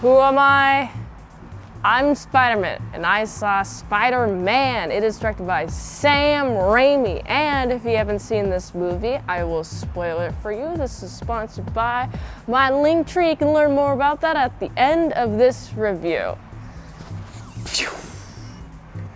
Who am I? I'm Spider-Man, and I saw Spider-Man. It is directed by Sam Raimi, and if you haven't seen this movie, I will spoil it for you. This is sponsored by my Linktree. You can learn more about that at the end of this review.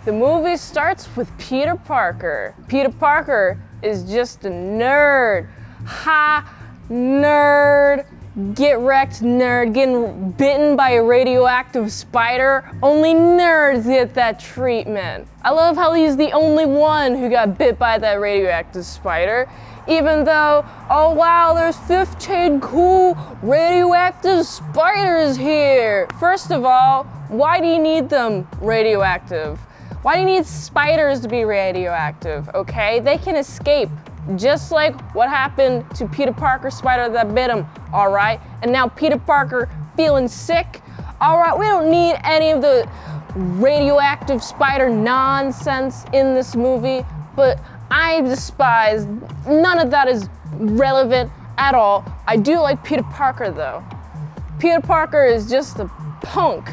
The movie starts with Peter Parker. Peter Parker is just a nerd. Ha, nerd. Get wrecked, nerd. Getting bitten by a radioactive spider. Only nerds get that treatment. I love how he's the only one who got bit by that radioactive spider. Even though, oh wow, there's 15 cool radioactive spiders here. First of all, why do you need them radioactive? Why do you need spiders to be radioactive, okay? They can escape. Just like what happened to Peter Parker's spider that bit him, all right? And now Peter Parker feeling sick, all right? We don't need any of the radioactive spider nonsense in this movie, but I despise, none of that is relevant at all. I do like Peter Parker though. Peter Parker is just a punk.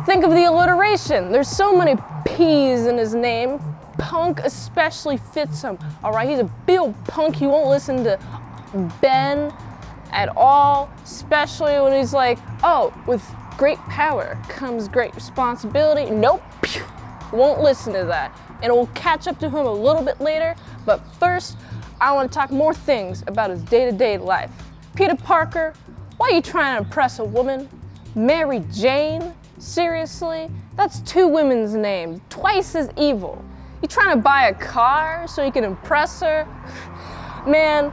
Think of the alliteration. There's so many P's in his name. Punk especially fits him, all right? He's a big old punk. He won't listen to Ben at all, especially when he's like, oh, with great power comes great responsibility. Nope, won't listen to that. And it will catch up to him a little bit later, but first, I want to talk more things about his day-to-day life. Peter Parker, why are you trying to impress a woman? Mary Jane? Seriously? That's two women's names, twice as evil. You trying to buy a car so you can impress her? Man,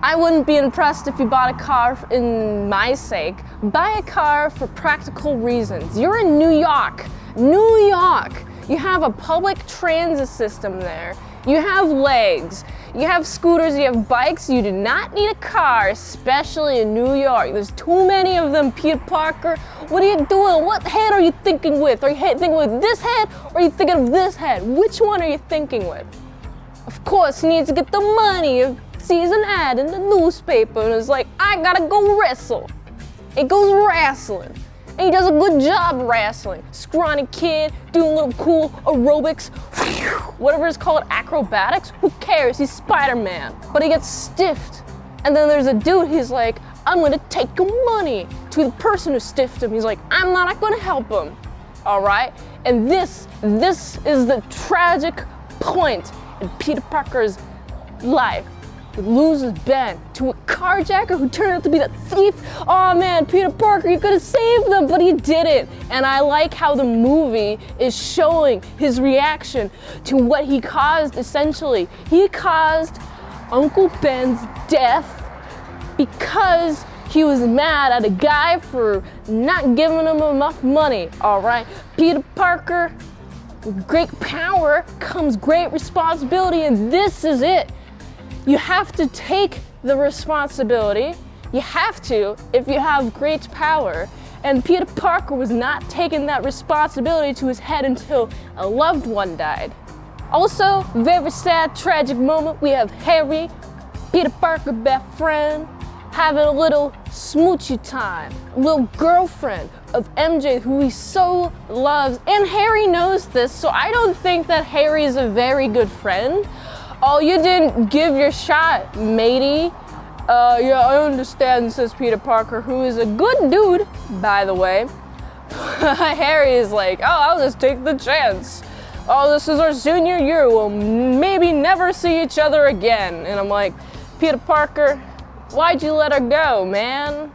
I wouldn't be impressed if you bought a car in my sake. Buy a car for practical reasons. You're in New York. New York. You have a public transit system there. You have legs. You have scooters, you have bikes. You do not need a car, especially in New York. There's too many of them, Peter Parker. What are you doing? What head are you thinking with? Are you thinking with this head or are you thinking of this head? Which one are you thinking with? Of course, he needs to get the money. He sees an ad in the newspaper and is like, I gotta go wrestle. It goes wrestling. And he does a good job wrestling. Scrawny kid, doing little cool aerobics, whatever it's called, acrobatics. Who cares? He's Spider-Man. But he gets stiffed. And then there's a dude, he's like, I'm gonna take your money. To the person who stiffed him, he's like, I'm not gonna help him. All right? And this is the tragic point in Peter Parker's life. He loses Ben to a carjacker who turned out to be the thief. Oh man, Peter Parker, you could have saved them, but he didn't. And I like how the movie is showing his reaction to what he caused, essentially. He caused Uncle Ben's death because he was mad at a guy for not giving him enough money, all right? Peter Parker, with great power comes great responsibility, and this is it. You have to take the responsibility. You have to if you have great power. And Peter Parker was not taking that responsibility to his head until a loved one died. Also, very sad, tragic moment. We have Harry, Peter Parker's best friend, having a little smoochy time. A little girlfriend of MJ who he so loves. And Harry knows this, so I don't think that Harry is a very good friend. Oh, you didn't give your shot, matey. Yeah, I understand, says Peter Parker, who is a good dude, by the way. Harry is like, oh, I'll just take the chance. Oh, this is our senior year. We'll maybe never see each other again. And I'm like, Peter Parker, why'd you let her go, man?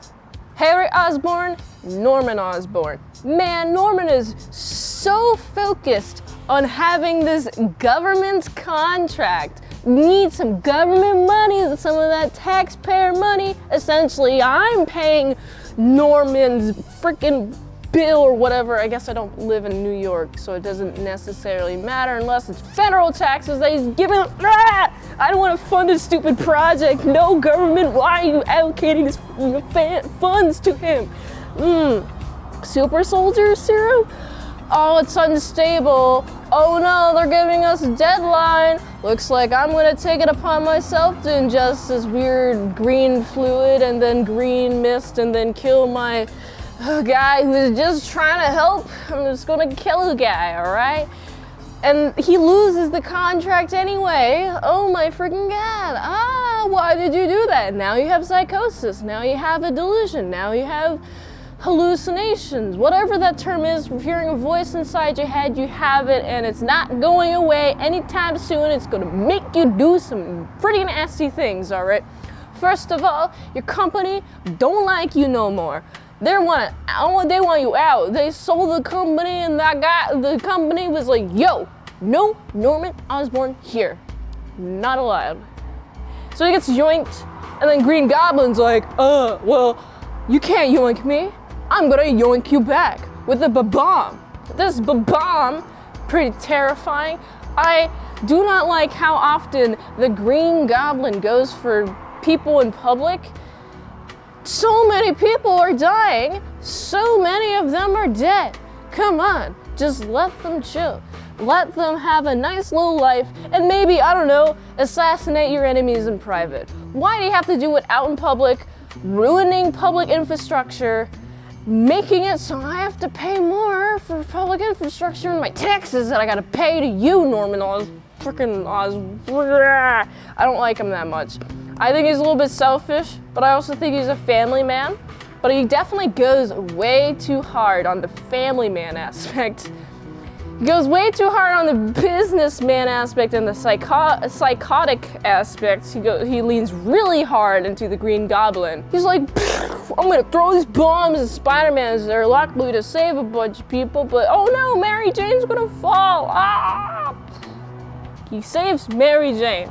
Harry Osborn, Norman Osborn. Man, Norman is so focused on having this government contract. Need some government money, some of that taxpayer money. Essentially, I'm paying Norman's freaking bill or whatever. I guess I don't live in New York, so it doesn't necessarily matter unless it's federal taxes that he's giving. I don't want to fund a stupid project. No government, why are you allocating this funds to him? Super soldier serum? Oh, it's unstable. Oh no, they're giving us a deadline. Looks like I'm gonna take it upon myself to ingest this weird green fluid and then green mist and then kill my a guy who's just trying to help. I'm just gonna kill the guy, all right? And he loses the contract anyway. Oh my freaking God. Why did you do that? Now you have psychosis. Now you have a delusion. Now you have hallucinations. Whatever that term is, hearing a voice inside your head, you have it, and it's not going away anytime soon. It's gonna make you do some pretty nasty things, all right? First of all, your company don't like you no more. They want you out. They sold the company, and the company was like, yo, no Norman Osborn here. Not allowed. So he gets yoinked, and then Green Goblin's like, well, you can't yoink me. I'm gonna yoink you back with a bomb. This bomb, pretty terrifying. I do not like how often the Green Goblin goes for people in public. So many people are dying. So many of them are dead. Come on, just let them chill. Let them have a nice little life and maybe, I don't know, assassinate your enemies in private. Why do you have to do it out in public, ruining public infrastructure, making it so I have to pay more for public infrastructure and my taxes that I gotta pay to you, Norman Oz. I don't like him that much. I think he's a little bit selfish, but I also think he's a family man. But he definitely goes way too hard on the family man aspect. He goes way too hard on the businessman aspect and the psychotic aspects. He leans really hard into the Green Goblin. He's like, I'm gonna throw these bombs at Spider-Man. They're likely to save a bunch of people, but oh no, Mary Jane's gonna fall. He saves Mary Jane.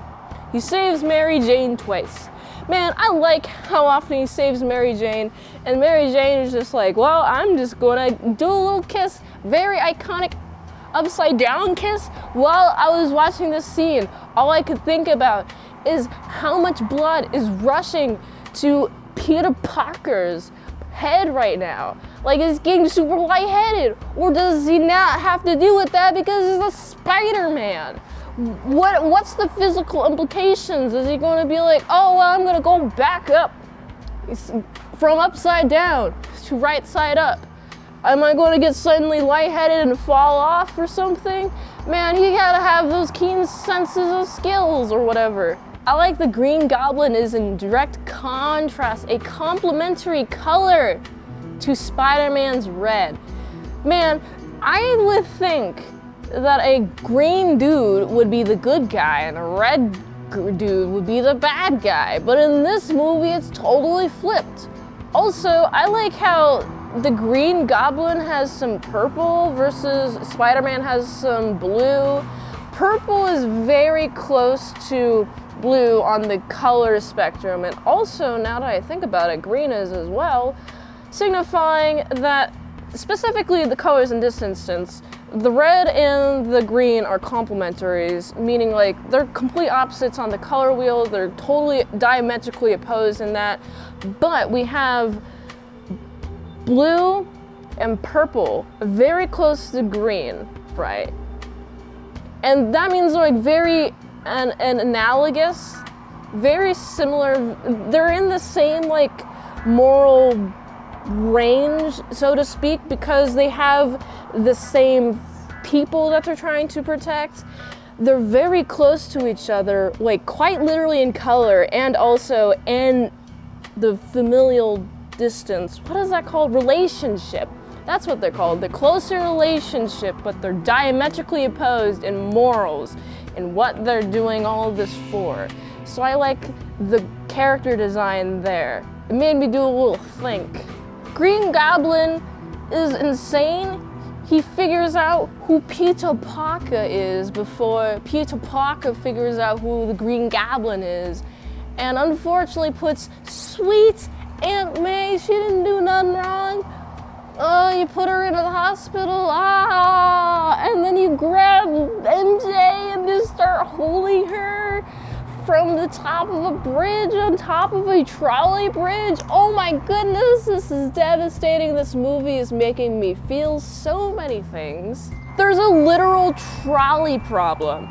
He saves Mary Jane twice. Man, I like how often he saves Mary Jane, and Mary Jane is just like, well, I'm just gonna do a little kiss, very iconic upside down kiss. While I was watching this scene, all I could think about is how much blood is rushing to Peter Parker's head right now. Like, he's getting super lightheaded, or does he not have to deal with that because he's a Spider-Man? What's the physical implications? Is he going to be like, oh, well, I'm going to go back up from upside down to right side up? Am I going to get suddenly lightheaded and fall off or something? Man, he got to have those keen senses of skills or whatever. I like the Green Goblin is in direct contrast, a complementary color to Spider-Man's red. Man, I would think that a green dude would be the good guy and a red dude would be the bad guy, but in this movie it's totally flipped. Also, I like how the Green Goblin has some purple versus Spider-Man has some blue. Purple is very close to blue on the color spectrum, and also, now that I think about it, green is as well, signifying that specifically the colors in this instance, the red and the green are complementaries, meaning like they're complete opposites on the color wheel. They're totally diametrically opposed in that. But we have blue and purple very close to green, right? And that means they're like very an analogous, very similar. They're in the same like moral range, so to speak, because they have the same people that they're trying to protect. They're very close to each other, like quite literally in color and also in the familial distance. What is that called? Relationship. That's what they're called. The closer relationship, but they're diametrically opposed in morals and what they're doing all of this for. So I like the character design there. It made me do a little think. Green Goblin is insane. He figures out who Peter Parker is before Peter Parker figures out who the Green Goblin is, and unfortunately puts sweet Aunt May, she didn't do nothing wrong. Oh, you put her into the hospital, and then you grab MJ and just start holding her from the top of a bridge, on top of a trolley bridge. Oh my goodness, this is devastating. This movie is making me feel so many things. There's a literal trolley problem.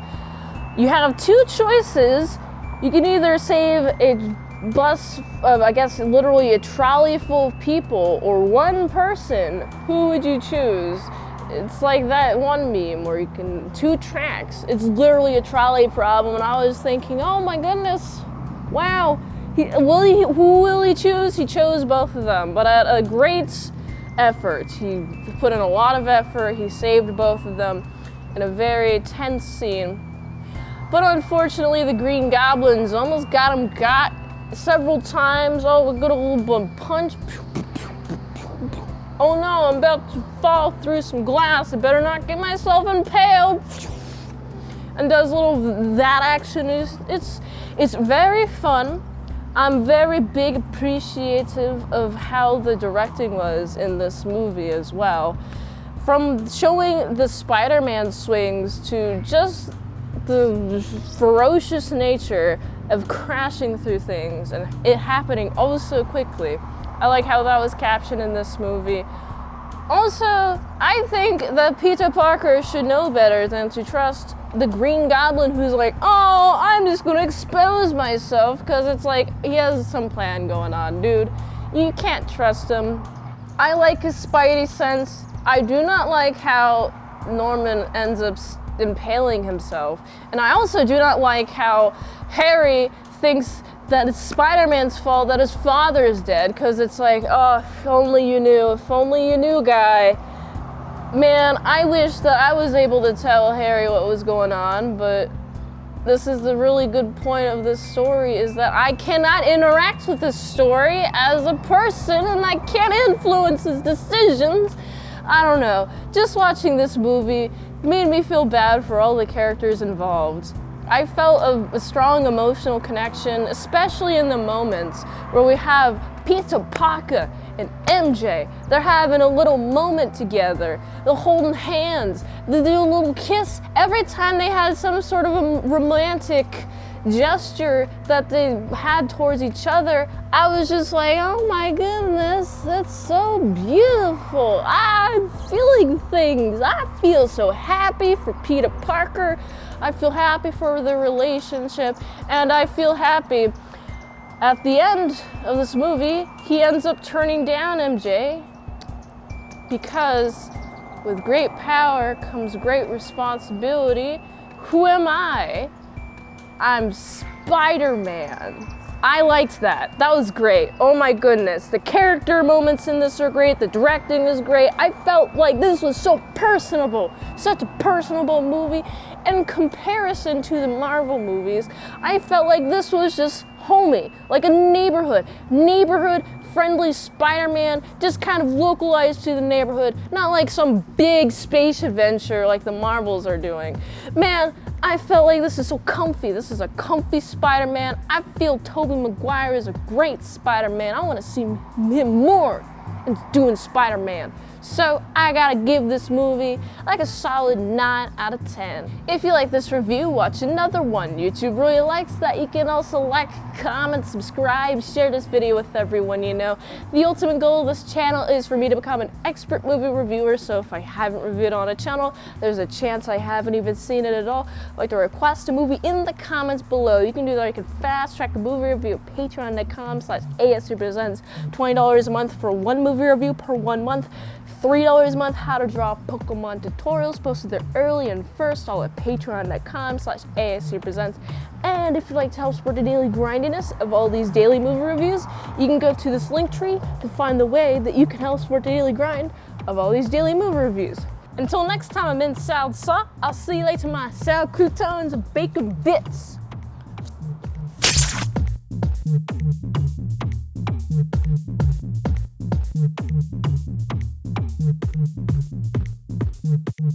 You have two choices. You can either save a bus of, I guess, literally a trolley full of people or one person, who would you choose? It's like that one meme where you can, 2 tracks. It's literally a trolley problem, and I was thinking, oh my goodness, wow. Who will he choose? He chose both of them, but at a great effort. He put in a lot of effort. He saved both of them in a very tense scene. But unfortunately, the Green Goblins almost got several times. Oh, a good old punch. Oh no, I'm about to fall through some glass. I better not get myself impaled. And does a little that action. It's very fun. I'm very big appreciative of how the directing was in this movie as well. From showing the Spider-Man swings to just the ferocious nature of crashing through things and it happening oh so quickly. I like how that was captioned in this movie. Also, I think that Peter Parker should know better than to trust the Green Goblin who's like, oh, I'm just gonna expose myself, because it's like, he has some plan going on, dude. You can't trust him. I like his Spidey sense. I do not like how Norman ends up impaling himself. And I also do not like how Harry thinks that it's Spider-Man's fault that his father is dead, because it's like, oh, if only you knew, guy. Man, I wish that I was able to tell Harry what was going on, but this is the really good point of this story, is that I cannot interact with this story as a person, and I can't influence his decisions. I don't know. Just watching this movie made me feel bad for all the characters involved. I felt a strong emotional connection, especially in the moments where we have Peter Parker and MJ. They're having a little moment together. They're holding hands. They do a little kiss. Every time they had some sort of a romantic gesture that they had towards each other, I was just like, oh my goodness, that's so beautiful. I'm feeling things. I feel so happy for Peter Parker. I feel happy for the relationship, and I feel happy at the end of this movie, he ends up turning down MJ, because with great power comes great responsibility. Who am I? I'm Spider-Man. I liked that. That was great. Oh my goodness. The character moments in this are great. The directing is great. I felt like this was so personable. Such a personable movie. In comparison to the Marvel movies, I felt like this was just homey. Like a neighborhood friendly Spider-Man, just kind of localized to the neighborhood. Not like some big space adventure like the Marvels are doing. Man, I felt like this is so comfy. This is a comfy Spider-Man. I feel Tobey MaGuire is a great Spider-Man. I want to see him more in doing Spider-Man. So I gotta give this movie like a solid 9 out of 10. If you like this review, watch another one. YouTube really likes that. You can also like, comment, subscribe, share this video with everyone you know. The ultimate goal of this channel is for me to become an expert movie reviewer, so if I haven't reviewed on a channel, there's a chance I haven't even seen it at all. I'd like to request a movie in the comments below. You can do that. You can fast track a movie review at patreon.com/ASEPresents. $20 a month for one movie review per 1 month. $3 a month, how to draw Pokemon tutorials posted there early and first, all at patreon.com/ASEPresents. And if you'd like to help support the daily grindiness of all these daily movie reviews, you can go to this link tree to find the way that you can help support the daily grind of all these daily movie reviews. Until next time, I'm in Salad Saw. I'll see you later, my salad croutons and bacon bits.